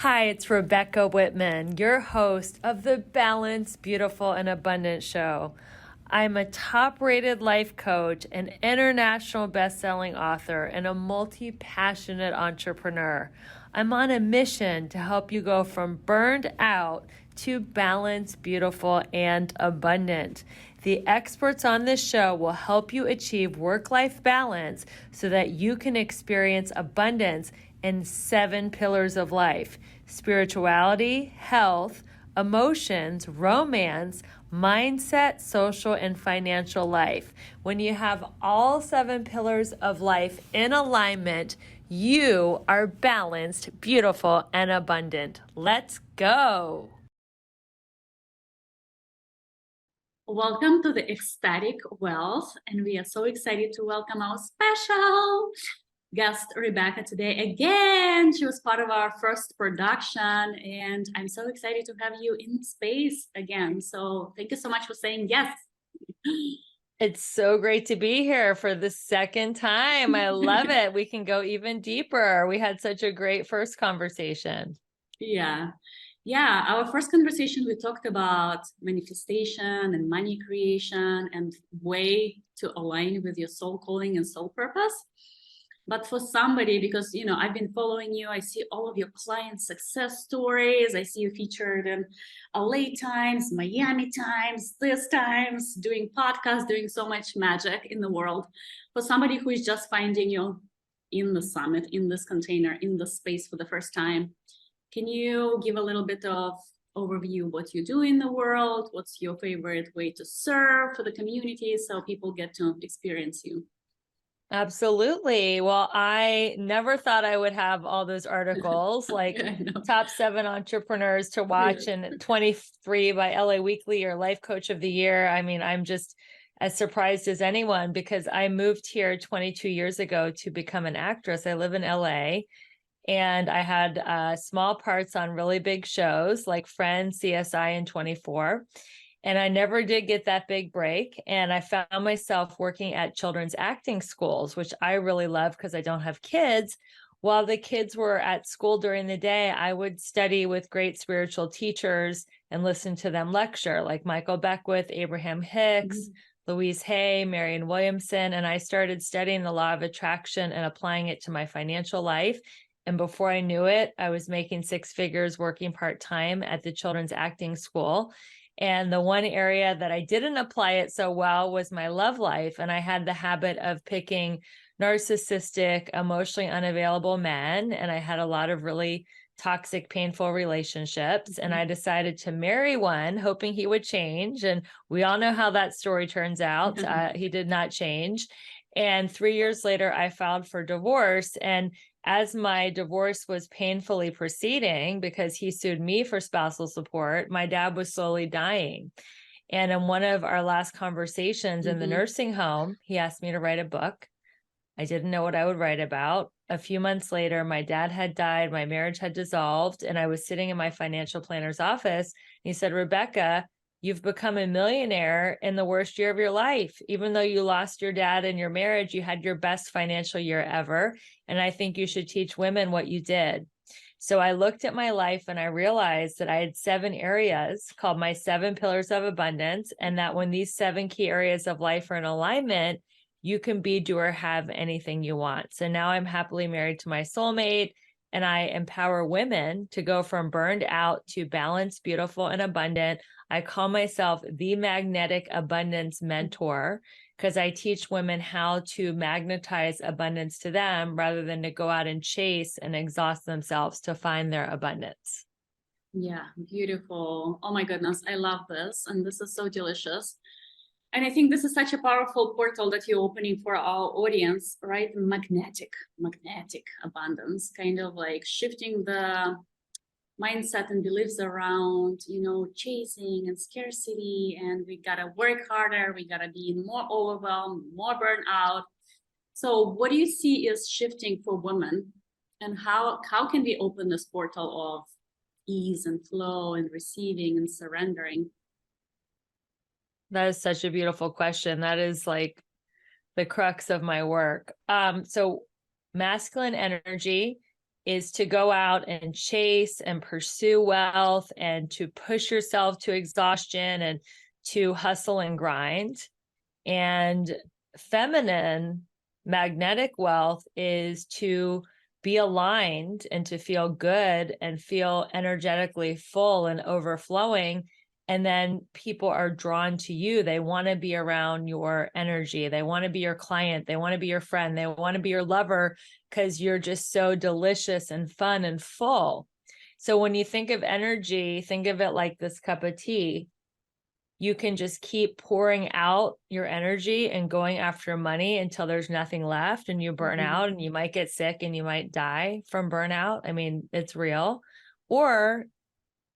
Hi, it's Rebecca Whitman, your host of the Balanced, Beautiful, and Abundant Show. I'm a top-rated life coach, an international best-selling author, and a multi-passionate entrepreneur. I'm on a mission to help you go from burned out to balanced, beautiful, and abundant. The experts on this show will help you achieve work-life balance so that you can experience abundance in 7 pillars of life: spirituality, health, emotions, romance, mindset, social, and financial life. When you have all 7 pillars of life in alignment, you are balanced, beautiful, and abundant. Let's go. Welcome to the Ecstatic Wealth, and we are so excited to welcome our special guest, Rebecca, today again. She was part of our first production, and I'm so excited to have you in space again. So thank you so much for saying yes. It's so great to be here for the second time. I love it. We can go even deeper. We had such a great first conversation. Yeah, our first conversation, we talked about manifestation and money creation and way to align with your soul calling and soul purpose. But for somebody, because I've been following you, I see all of your client success stories. I see you featured in LA Times, Miami Times, this Times, doing podcasts, doing so much magic in the world. For somebody who is just finding you in the summit, in this container, in the space for the first time, can you give a little bit of overview what you do in the world? What's your favorite way to serve for the community so people get to experience you? Absolutely. Well, I never thought I would have all those articles like top 7 entrepreneurs to watch and 23 by LA Weekly or Life Coach of the Year. I mean, I'm just as surprised as anyone because I moved here 22 years ago to become an actress. I live in LA. And I had small parts on really big shows like Friends, CSI, and 24. And I never did get that big break. And I found myself working at children's acting schools, which I really love because I don't have kids. While the kids were at school during the day, I would study with great spiritual teachers and listen to them lecture, like Michael Beckwith, Abraham Hicks, Louise Hay, Marianne Williamson. And I started studying the law of attraction and applying it to my financial life. And before I knew it, I was making 6 figures working part-time at the children's acting school. And the one area that I didn't apply it so well was my love life. And I had the habit of picking narcissistic, emotionally unavailable men. And I had a lot of really toxic, painful relationships. And I decided to marry one, hoping he would change. And we all know how that story turns out. He did not change. And 3 years later, I filed for divorce. And as my divorce was painfully proceeding because he sued me for spousal support, my dad was slowly dying. And in one of our last conversations in the nursing home, he asked me to write a book. I didn't know what I would write about. A few months later, my dad had died, my marriage had dissolved, and I was sitting in my financial planner's office. He said, "Rebecca, you've become a millionaire in the worst year of your life. Even though you lost your dad in your marriage, you had your best financial year ever. And I think you should teach women what you did." So I looked at my life and I realized that I had 7 areas called my 7 pillars of abundance. And that when these 7 key areas of life are in alignment, you can be, do, or have anything you want. So now I'm happily married to my soulmate, and I empower women to go from burned out to balanced, beautiful, and abundant. I call myself the magnetic abundance mentor because I teach women how to magnetize abundance to them rather than to go out and chase and exhaust themselves to find their abundance. Yeah, beautiful. Oh my goodness, I love this. And this is so delicious. And I think this is such a powerful portal that you're opening for our audience, right? Magnetic abundance, kind of like shifting the mindset and beliefs around, chasing and scarcity. And we gotta work harder. We gotta be more overwhelmed, more burnout. So what do you see is shifting for women? And how can we open this portal of ease and flow and receiving and surrendering? That is such a beautiful question. That is like the crux of my work. So masculine energy is to go out and chase and pursue wealth and to push yourself to exhaustion and to hustle and grind. And feminine magnetic wealth is to be aligned and to feel good and feel energetically full and overflowing. And then people are drawn to you. They want to be around your energy. They want to be your client. They want to be your friend. They want to be your lover because you're just so delicious and fun and full. So when you think of energy, think of it like this cup of tea. You can just keep pouring out your energy and going after money until there's nothing left and you burn out, and you might get sick and you might die from burnout. I mean, it's real. Or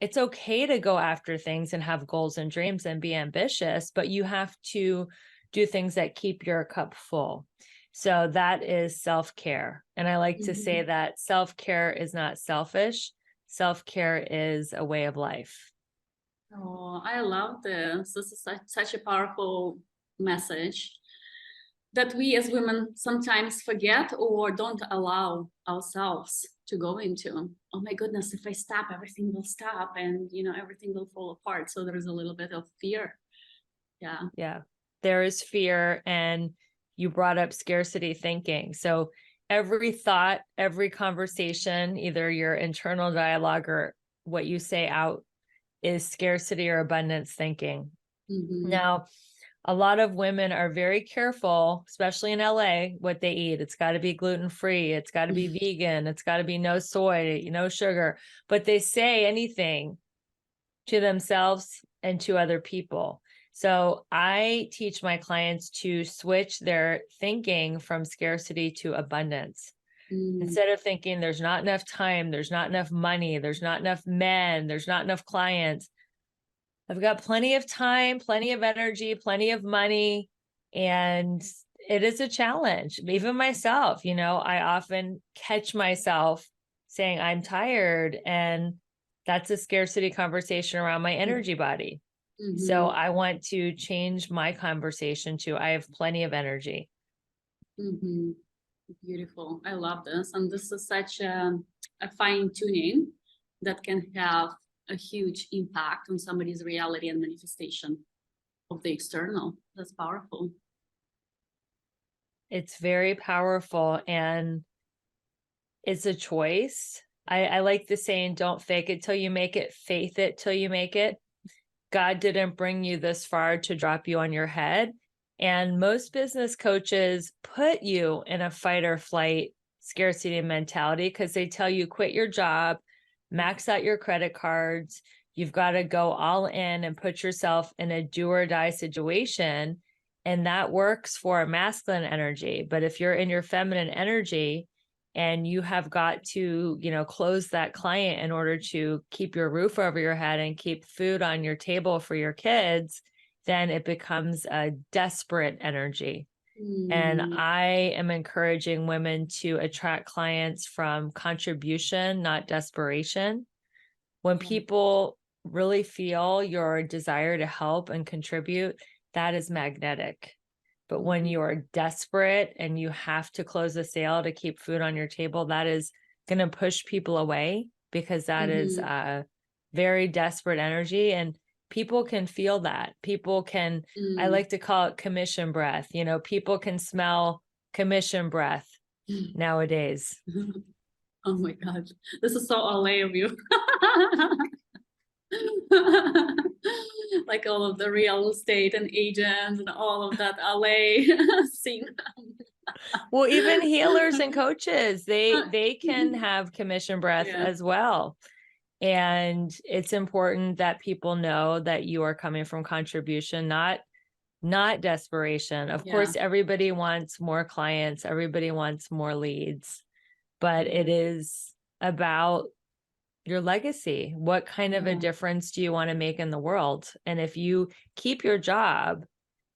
it's okay to go after things and have goals and dreams and be ambitious, but you have to do things that keep your cup full. So that is self-care. And I like to say that self-care is not selfish. Self-care is a way of life. Oh, I love this. This is such a powerful message that we as women sometimes forget or don't allow ourselves to go into. Oh my goodness, if I stop, everything will stop and, everything will fall apart. So there is a little bit of fear. Yeah. Yeah, there is fear. And you brought up scarcity thinking. So every thought, every conversation, either your internal dialogue or what you say out, is scarcity or abundance thinking. Now, a lot of women are very careful, especially in LA, what they eat. It's got to be gluten-free. It's got to be vegan. It's got to be no soy, no sugar. But they say anything to themselves and to other people. So I teach my clients to switch their thinking from scarcity to abundance. Instead of thinking there's not enough time, there's not enough money, there's not enough men, there's not enough clients. I've got plenty of time, plenty of energy, plenty of money. And it is a challenge. Even myself, I often catch myself saying I'm tired. And that's a scarcity conversation around my energy body. So I want to change my conversation to I have plenty of energy. Beautiful. I love this. And this is such a fine tuning that can have a huge impact on somebody's reality and manifestation of the external. That's powerful. It's very powerful. And it's a choice. I like the saying, don't fake it till you make it, faith it till you make it. God didn't bring you this far to drop you on your head. And most business coaches put you in a fight or flight scarcity mentality because they tell you quit your job, max out your credit cards. You've got to go all in and put yourself in a do or die situation. And that works for a masculine energy. But if you're in your feminine energy and you have got to, close that client in order to keep your roof over your head and keep food on your table for your kids, then it becomes a desperate energy. And I am encouraging women to attract clients from contribution, not desperation. When people really feel your desire to help and contribute, that is magnetic. But when you are desperate and you have to close a sale to keep food on your table, that is going to push people away because that is a very desperate energy. And people can feel that. People can, I like to call it commission breath. People can smell commission breath nowadays. Oh my God. This is so LA of you. Like all of the real estate and agents and all of that LA scene. Well, even healers and coaches, they can have commission breath as well. And it's important that people know that you are coming from contribution, not desperation. Of course, everybody wants more clients, everybody wants more leads, but it is about your legacy. What kind of a difference do you want to make in the world? And if you keep your job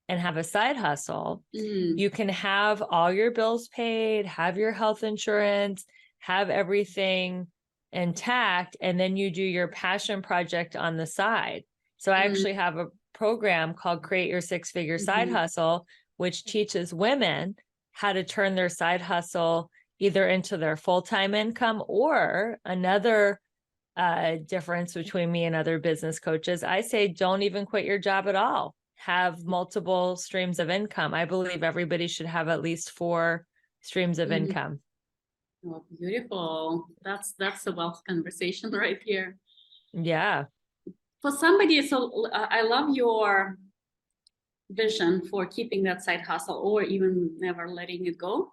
and have a side hustle, you can have all your bills paid, have your health insurance, have everything intact, and then you do your passion project on the side. So I actually have a program called Create Your Six-Figure Side Hustle, which teaches women how to turn their side hustle either into their full-time income, or another difference between me and other business coaches, I say don't even quit your job at all. Have multiple streams of income. I believe everybody should have at least 4 streams of income. Oh, beautiful. That's a wealth conversation right here. Yeah. For somebody, so I love your vision for keeping that side hustle or even never letting it go.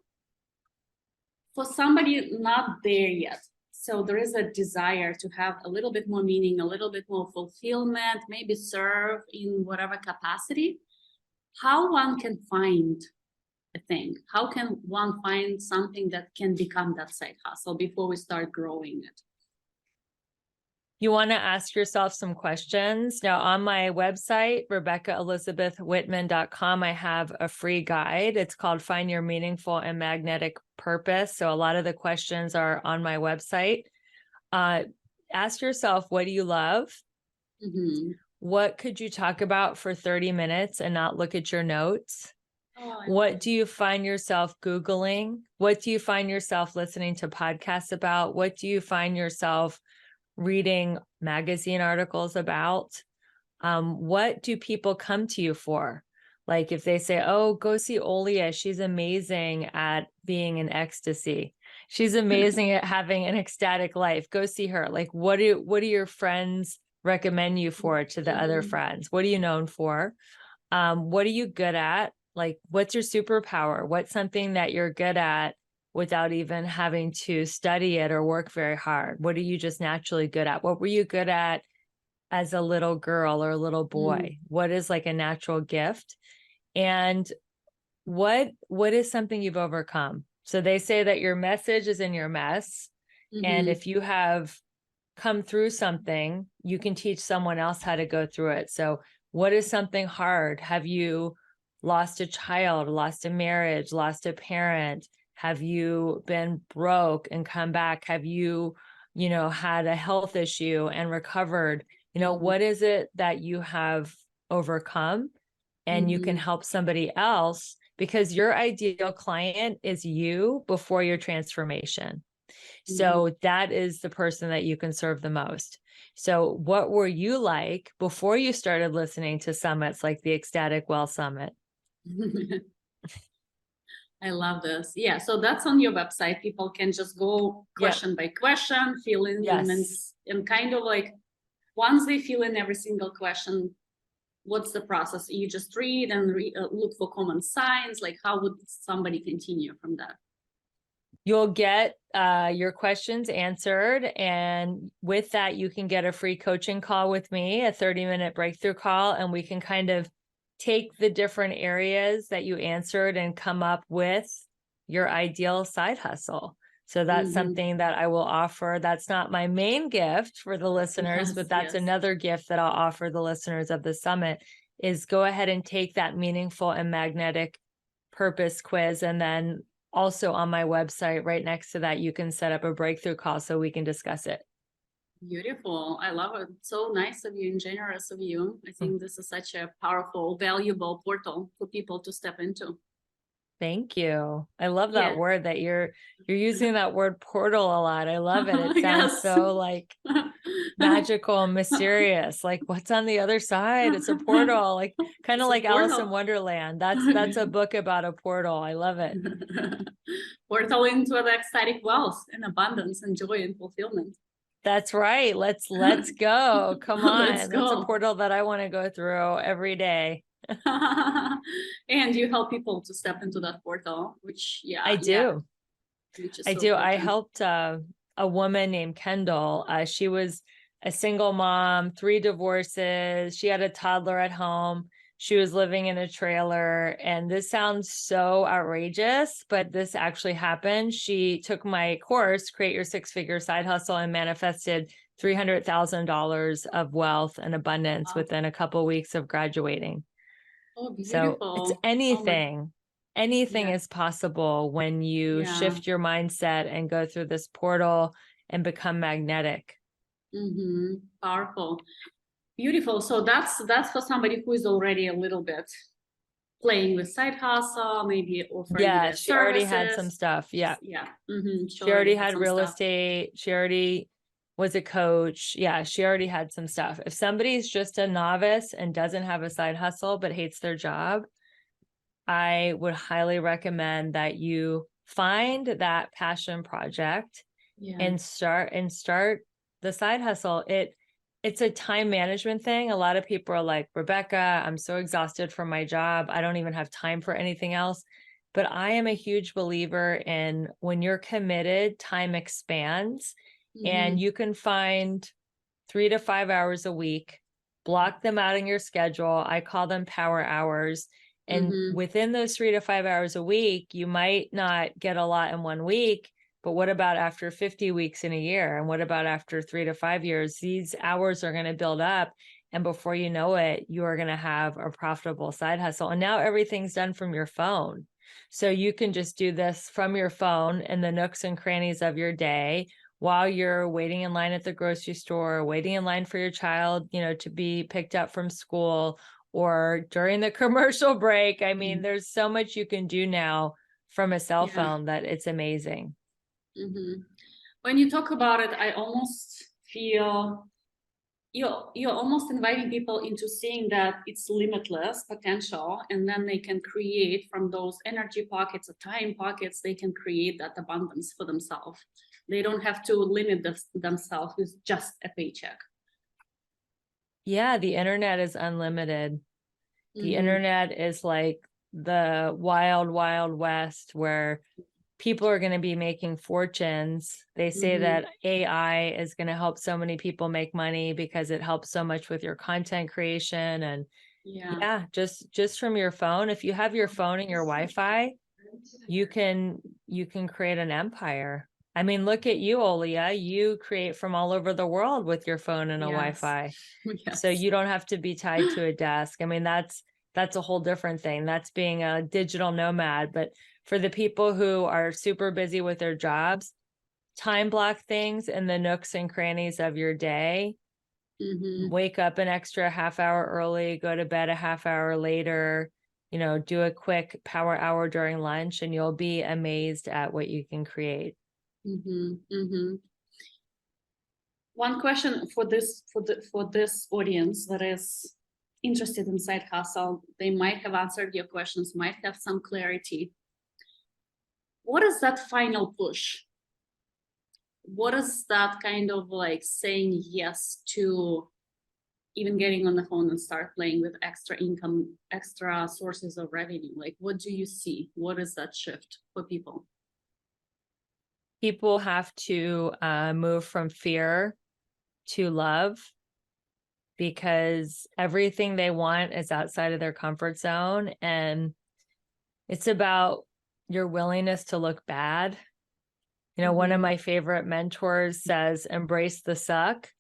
For somebody not there yet, so there is a desire to have a little bit more meaning, a little bit more fulfillment, maybe serve in whatever capacity. How one can find a thing? How can one find something that can become that side hustle before we start growing it? You want to ask yourself some questions. Now, on my website, RebeccaElizabethWhitman.com, I have a free guide. It's called Find Your Meaningful and Magnetic Purpose. So a lot of the questions are on my website. Ask yourself, what do you love? Mm-hmm. What could you talk about for 30 minutes and not look at your notes? What do you find yourself Googling? What do you find yourself listening to podcasts about? What do you find yourself reading magazine articles about? What do people come to you for? Like if they say, oh, go see Olia, she's amazing at being in ecstasy. She's amazing at having an ecstatic life. Go see her. Like, what do your friends recommend you for to the other friends? What are you known for? What are you good at? Like, what's your superpower? What's something that you're good at without even having to study it or work very hard? What are you just naturally good at? What were you good at as a little girl or a little boy? What is like a natural gift? And what is something you've overcome? So they say that your message is in your mess. And if you have come through something, you can teach someone else how to go through it. So what is something hard? Have you lost a child, lost a marriage, lost a parent? Have you been broke and come back? Have you, had a health issue and recovered? What is it that you have overcome? And you can help somebody else, because your ideal client is you before your transformation. So that is the person that you can serve the most. So what were you like before you started listening to summits like the Ecstatic Well Summit? I love this. Yeah, so that's on your website. People can just go question by question, fill in, and kind of like once they fill in every single question, what's the process? You just read and look for common signs. Like, how would somebody continue from that? You'll get your questions answered. And with that, you can get a free coaching call with me, a 30-minute breakthrough call. And we can kind of take the different areas that you answered and come up with your ideal side hustle. So that's something that I will offer. That's not my main gift for the listeners, but that's another gift that I'll offer the listeners of the summit, is go ahead and take that meaningful and magnetic purpose quiz. And then also on my website, right next to that, you can set up a breakthrough call so we can discuss it. Beautiful. I love it. So nice of you and generous of you. I think this is such a powerful, valuable portal for people to step into. Thank you. I love that word that you're using that word portal a lot. I love it. It sounds so like magical and mysterious. Like, what's on the other side? It's a portal, like kind of like Alice in Wonderland. That's a book about a portal. I love it. Portal into the ecstatic wealth and abundance and joy and fulfillment. That's right. Let's go. Come on. Let's go. That's a portal that I want to go through every day. And you help people to step into that portal, which I do. I do. I helped a woman named Kendall. She was a single mom, 3 divorces. She had a toddler at home. She was living in a trailer. And this sounds so outrageous, but this actually happened. She took my course, Create Your 6-Figure Side Hustle, and manifested $300,000 of wealth and abundance within a couple of weeks of graduating. Oh, beautiful. So it's anything. Anything is possible when you shift your mindset and go through this portal and become magnetic. Powerful. Beautiful. So that's for somebody who is already a little bit playing with side hustle, maybe offering Yeah, their she already had some services. stuff. Yeah. Yeah. She already Had had some real stuff. estate. She already was a coach. Yeah, she already had some stuff. If somebody's just a novice and doesn't have a side hustle but hates their job, I would highly recommend that you find that passion project Yeah. and start the side hustle. It's a time management thing. A lot of people are like, Rebecca, I'm so exhausted from my job. I don't even have time for anything else. But I am a huge believer in when you're committed, time expands, and you can find 3 to 5 hours a week, block them out in your schedule. I call them power hours. And within those 3 to 5 hours a week, you might not get a lot in 1 week, but what about after 50 weeks in a year? And what about after 3 to 5 years? These hours are going to build up. And before you know it, you are going to have a profitable side hustle. And now everything's done from your phone. So you can just do this from your phone in the nooks and crannies of your day while you're waiting in line at the grocery store, waiting in line for your child, to be picked up from school, or during the commercial break. I mean, there's so much you can do now from a cell phone that it's amazing. When you talk about it, I almost feel you're almost inviting people into seeing that it's limitless potential, and then they can create from those energy pockets or time pockets, they can create that abundance for themselves. They don't have to limit themselves with just a paycheck. Yeah, the internet is unlimited. The internet is like the wild, wild west where people are going to be making fortunes. They say that AI is going to help so many people make money because it helps so much with your content creation. And just from your phone, if you have your phone and your Wi-Fi, you can create an empire. I mean, look at you, Olia. You create from all over the world with your phone and a Wi-Fi. So you don't have to be tied to a desk. I mean, that's a whole different thing. That's being a digital nomad. But for the people who are super busy with their jobs, time block things in the nooks and crannies of your day. Wake up an extra half hour early, go to bed a half hour later, do a quick power hour during lunch, and you'll be amazed at what you can create. One question for this audience that is interested in side hustle, they might have answered your questions, might have some clarity. What is that final push? What is that kind of like saying yes to even getting on the phone and start playing with extra income, extra sources of revenue? Like, what do you see? What is that shift for people? People have to move from fear to love, because everything they want is outside of their comfort zone. And it's about your willingness to look bad. One of my favorite mentors says, embrace the suck,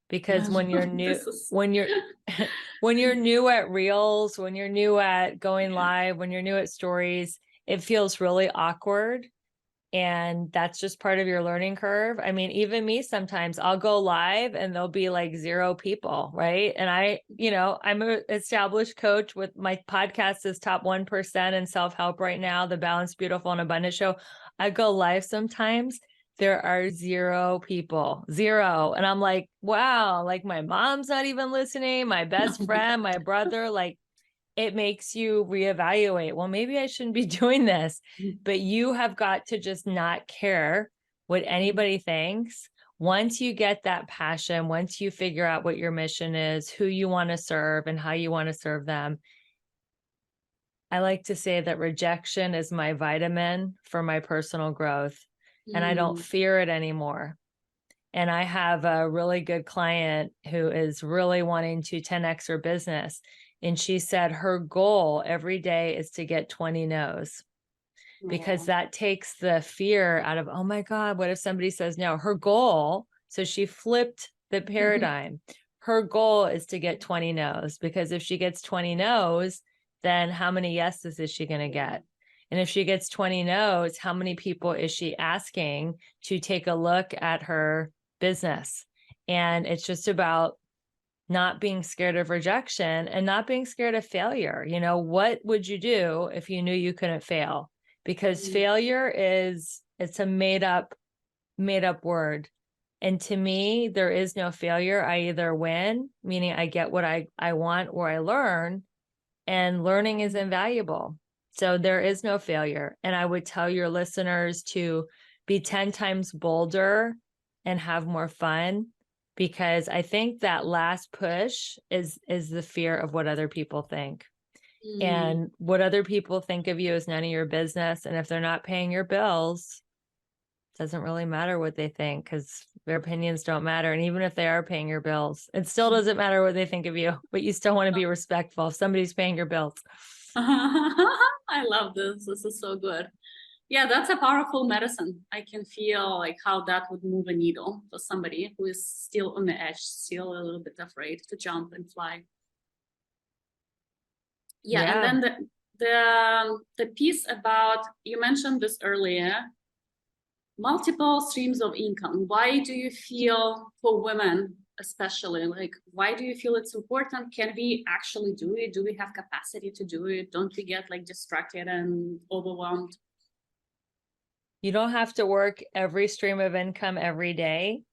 because when you're new, when you're new at Reels, when you're new at going live, when you're new at stories, it feels really awkward. And that's just part of your learning curve. I mean, even me, sometimes I'll go live and there'll be like 0 people, right? And I'm an established coach with my podcast is top 1% in self-help right now, the Balanced, Beautiful, and Abundant Show. I go live sometimes, there are 0 people, 0. And I'm like, wow, like my mom's not even listening, my best friend, my brother, like, it makes you reevaluate. Well, maybe I shouldn't be doing this, but you have got to just not care what anybody thinks. Once you get that passion, once you figure out what your mission is, who you want to serve and how you want to serve them. I like to say that rejection is my vitamin for my personal growth, and I don't fear it anymore. And I have a really good client who is really wanting to 10x her business. And she said her goal every day is to get 20 no's, because that takes the fear out of, oh my God, what if somebody says no? Her goal, so she flipped the paradigm. Her goal is to get 20 no's, because if she gets 20 no's, then how many yeses is she going to get? And if she gets 20 no's, how many people is she asking to take a look at her business? And it's just about not being scared of rejection and not being scared of failure. You know, what would you do if you knew you couldn't fail? Because failure it's a made up word. And to me, there is no failure. I either win, meaning I get what I want, or I learn, and learning is invaluable. So there is no failure. And I would tell your listeners to be 10 times bolder and have more fun, because I think that last push is the fear of what other people think. And what other people think of you is none of your business. And if they're not paying your bills, it doesn't really matter what they think, because their opinions don't matter. And even if they are paying your bills, it still doesn't matter what they think of you, but you still want to be respectful if somebody's paying your bills. I love this. This is so good. Yeah, that's a powerful medicine. I can feel like how that would move a needle for somebody who is still on the edge, still a little bit afraid to jump and fly. Yeah. And then the piece about, you mentioned this earlier, multiple streams of income. Why do you feel, for women especially, like, why do you feel it's important? Can we actually do it? Do we have capacity to do it? Don't we get like distracted and overwhelmed? You don't have to work every stream of income every day.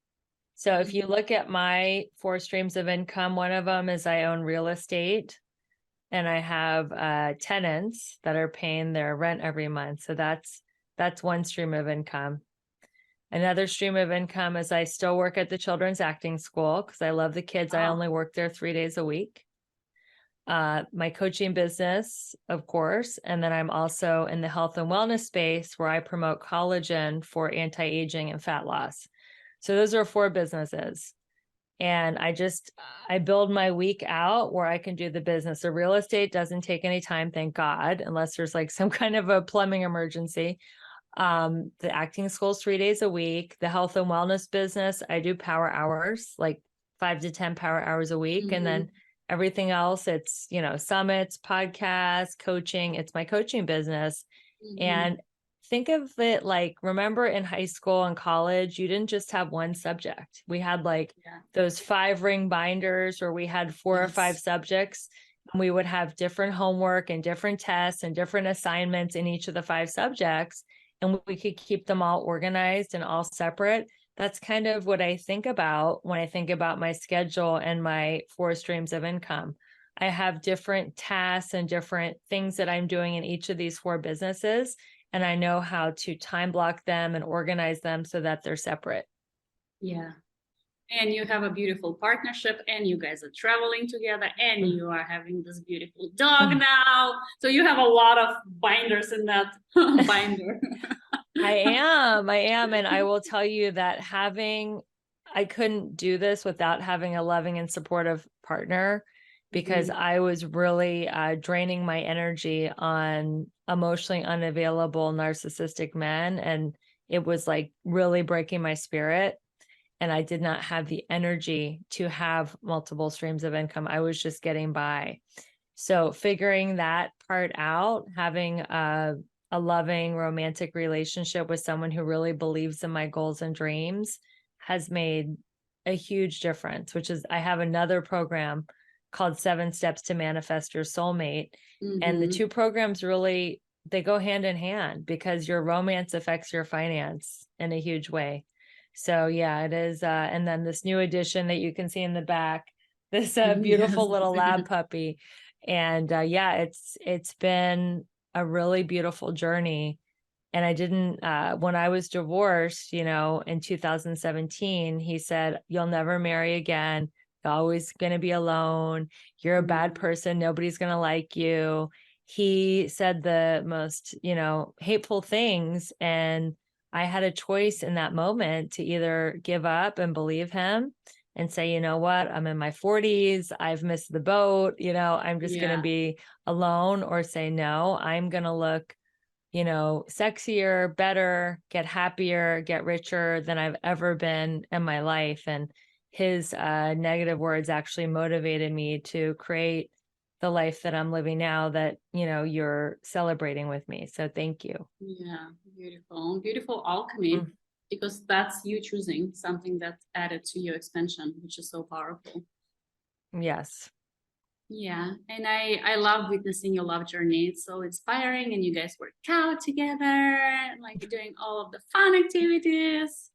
So if you look at my 4 streams of income, one of them is I own real estate, and I have tenants that are paying their rent every month. So that's one stream of income. Another stream of income is I still work at the children's acting school because I love the kids. I only work there 3 days a week. My coaching business, of course. And then I'm also in the health and wellness space where I promote collagen for anti-aging and fat loss. So those are 4 businesses. And I build my week out where I can do the business. The real estate doesn't take any time, thank God, unless there's like some kind of a plumbing emergency. The acting school's 3 days a week. The health and wellness business, I do power hours, like 5 to 10 power hours a week. And then everything else, it's, summits, podcasts, coaching. It's my coaching business. And think of it like, remember in high school and college, you didn't just have one subject. We had like those 5-ring binders where we had 4 or 5 subjects. And we would have different homework and different tests and different assignments in each of the 5 subjects. And we could keep them all organized and all separate. That's kind of what I think about when I think about my schedule and my 4 streams of income. I have different tasks and different things that I'm doing in each of these 4 businesses, and I know how to time block them and organize them so that they're separate. Yeah. And you have a beautiful partnership, and you guys are traveling together, and you are having this beautiful dog now. So you have a lot of binders in that binder. I am. And I will tell you that I couldn't do this without having a loving and supportive partner, because I was really draining my energy on emotionally unavailable narcissistic men. And it was like really breaking my spirit. And I did not have the energy to have multiple streams of income. I was just getting by. So figuring that part out, having a loving romantic relationship with someone who really believes in my goals and dreams has made a huge difference, which is I have another program called 7 Steps to Manifest Your Soulmate. And the 2 programs really, they go hand in hand, because your romance affects your finance in a huge way. So yeah, it is. And then this new addition that you can see in the back, this beautiful little lab puppy. And it's been a really beautiful journey. And I didn't, when I was divorced, in 2017, he said, "You'll never marry again. You're always going to be alone. You're a bad person. Nobody's going to like you." He said the most, hateful things. And I had a choice in that moment to either give up and believe him and say, you know what, I'm in my 40s. I've missed the boat. I'm just going to be alone, or say, no, I'm going to look, sexier, better, get happier, get richer than I've ever been in my life. And his negative words actually motivated me to create the life that I'm living now, that, you're celebrating with me. So thank you. Yeah, beautiful. Beautiful alchemy, because that's you choosing something that's added to your expansion, which is so powerful. Yes. Yeah, and I love witnessing your love journey. It's so inspiring, and you guys work out together, and like doing all of the fun activities.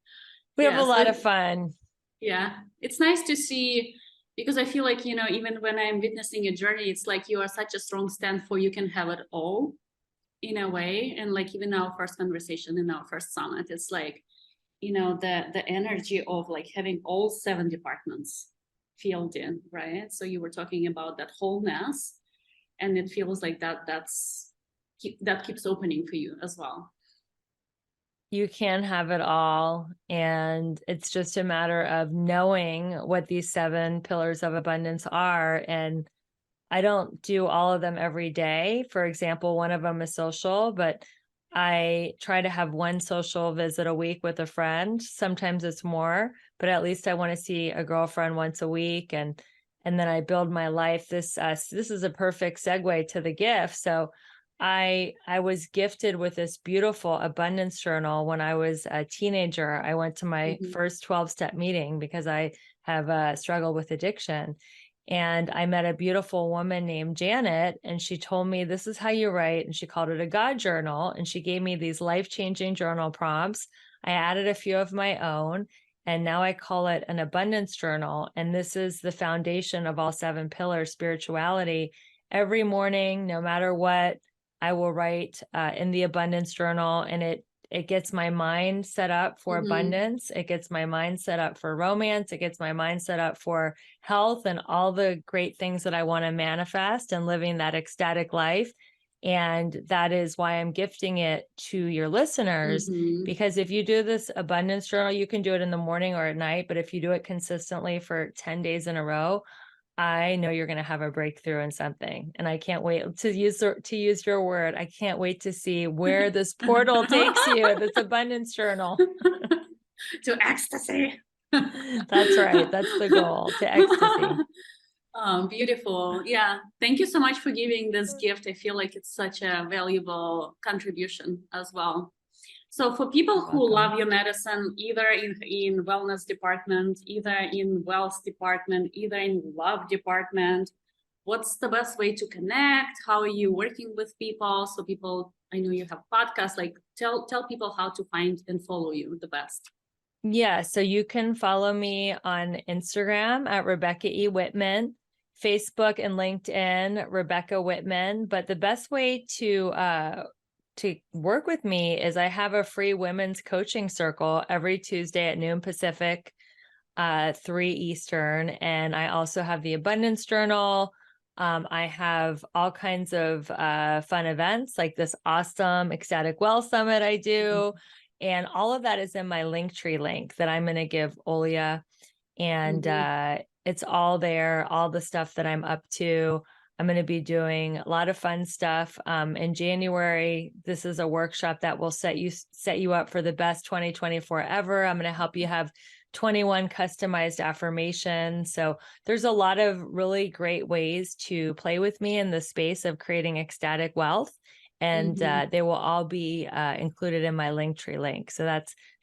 We have Yeah, a so lot of fun. yeah, it's nice to see, because I feel like, even when I'm witnessing your journey, it's like you are such a strong stand for you can have it all in a way. And like even our first conversation in our first summit, it's like, the energy of like having all 7 departments filled in, right? So you were talking about that wholeness, and it feels like that keeps opening for you as well. You can have it all. And it's just a matter of knowing what these 7 pillars of abundance are. And I don't do all of them every day. For example, one of them is social, but I try to have one social visit a week with a friend. Sometimes it's more, but at least I want to see a girlfriend once a week. And then I build my life. This is a perfect segue to the gift. So I was gifted with this beautiful abundance journal when I was a teenager. I went to my first 12-step meeting because I have struggled with addiction. And I met a beautiful woman named Janet, and she told me, this is how you write. And she called it a God journal. And she gave me these life-changing journal prompts. I added a few of my own, and now I call it an abundance journal. And this is the foundation of all 7 pillars, spirituality. Every morning, no matter what, I will write in the abundance journal, and it gets my mind set up for abundance. It gets my mind set up for romance. It gets my mind set up for health and all the great things that I want to manifest and living that ecstatic life. And that is why I'm gifting it to your listeners, because if you do this abundance journal, you can do it in the morning or at night, but if you do it consistently for 10 days in a row, I know you're going to have a breakthrough in something. And I can't wait to use your word. I can't wait to see where this portal takes you, this abundance journal. To ecstasy. That's right. That's the goal, to ecstasy. Beautiful. Yeah. Thank you so much for giving this gift. I feel like it's such a valuable contribution as well. So for people who love your medicine, either in wellness department, either in wealth department, either in love department, what's the best way to connect? How are you working with people? So people, I know you have podcasts, like tell people how to find and follow you the best. Yeah. So you can follow me on Instagram at Rebecca E. Whitman, Facebook and LinkedIn, Rebecca Whitman. But the best way to work with me is I have a free women's coaching circle every Tuesday at noon Pacific, 3 Eastern. And I also have the Abundance Journal. I have all kinds of fun events like this awesome Ecstatic Wealth Summit I do. And all of that is in my Linktree link that I'm going to give Olia. And it's all there, all the stuff that I'm up to. I'm going to be doing a lot of fun stuff. In January, this is a workshop that will set you up for the best 2024 ever. I'm going to help you have 21 customized affirmations. So there's a lot of really great ways to play with me in the space of creating ecstatic wealth. And they will all be included in my Linktree link. So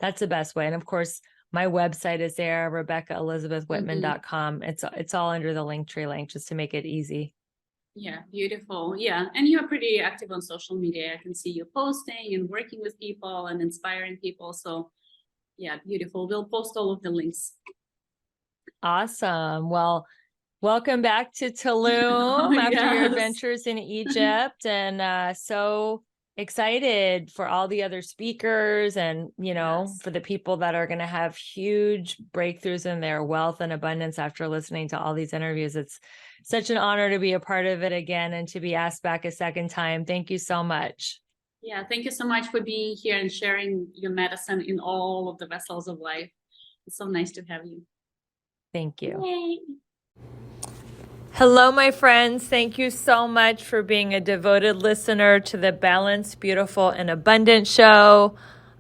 that's the best way. And of course, my website is there, RebeccaElizabethWhitman.com. It's all under the Linktree link just to make it easy. Yeah, beautiful. Yeah. And you're pretty active on social media. I can see you posting and working with people and inspiring people. So yeah, beautiful. We'll post all of the links. Awesome. Well, welcome back to Tulum after your adventures in Egypt. And so excited for all the other speakers and, for the people that are going to have huge breakthroughs in their wealth and abundance after listening to all these interviews. It's such an honor to be a part of it again and to be asked back a second time. Thank you so much. Yeah, thank you so much for being here and sharing your medicine in all of the vessels of life. It's so nice to have you. Thank you. Yay. Hello, my friends. Thank you so much for being a devoted listener to the Balanced, Beautiful, and Abundant show.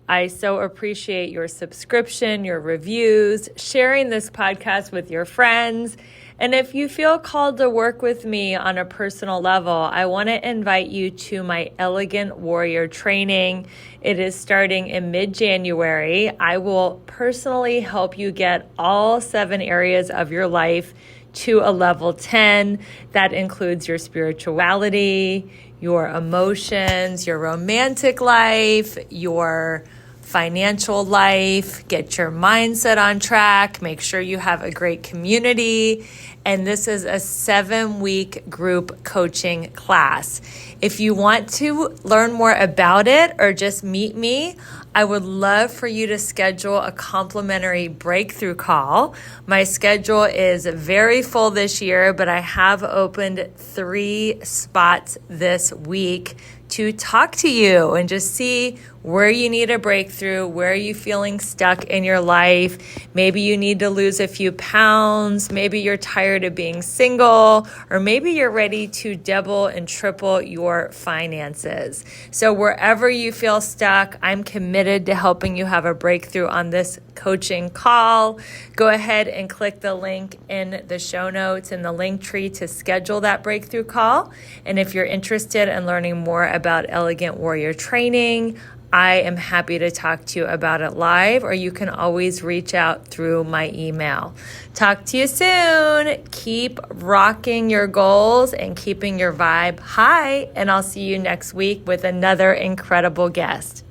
I so appreciate your subscription, your reviews, sharing this podcast with your friends, And if you feel called to work with me on a personal level, I want to invite you to my Elegant Warrior training. It is starting in mid-January. I will personally help you get all 7 areas of your life to a level 10. That includes your spirituality, your emotions, your romantic life, your financial life, get your mindset on track, make sure you have a great community. And this is a 7-week group coaching class. If you want to learn more about it or just meet me, I would love for you to schedule a complimentary breakthrough call. My schedule is very full this year, but I have opened 3 spots this week to talk to you and just see where you need a breakthrough, where are you feeling stuck in your life. Maybe you need to lose a few pounds, maybe you're tired of being single, or maybe you're ready to double and triple your finances. So wherever you feel stuck, I'm committed to helping you have a breakthrough on this coaching call. Go ahead and click the link in the show notes in the link tree to schedule that breakthrough call. And if you're interested in learning more about Elegant Warrior training, I am happy to talk to you about it live, or you can always reach out through my email. Talk to you soon. Keep rocking your goals and keeping your vibe high, and I'll see you next week with another incredible guest.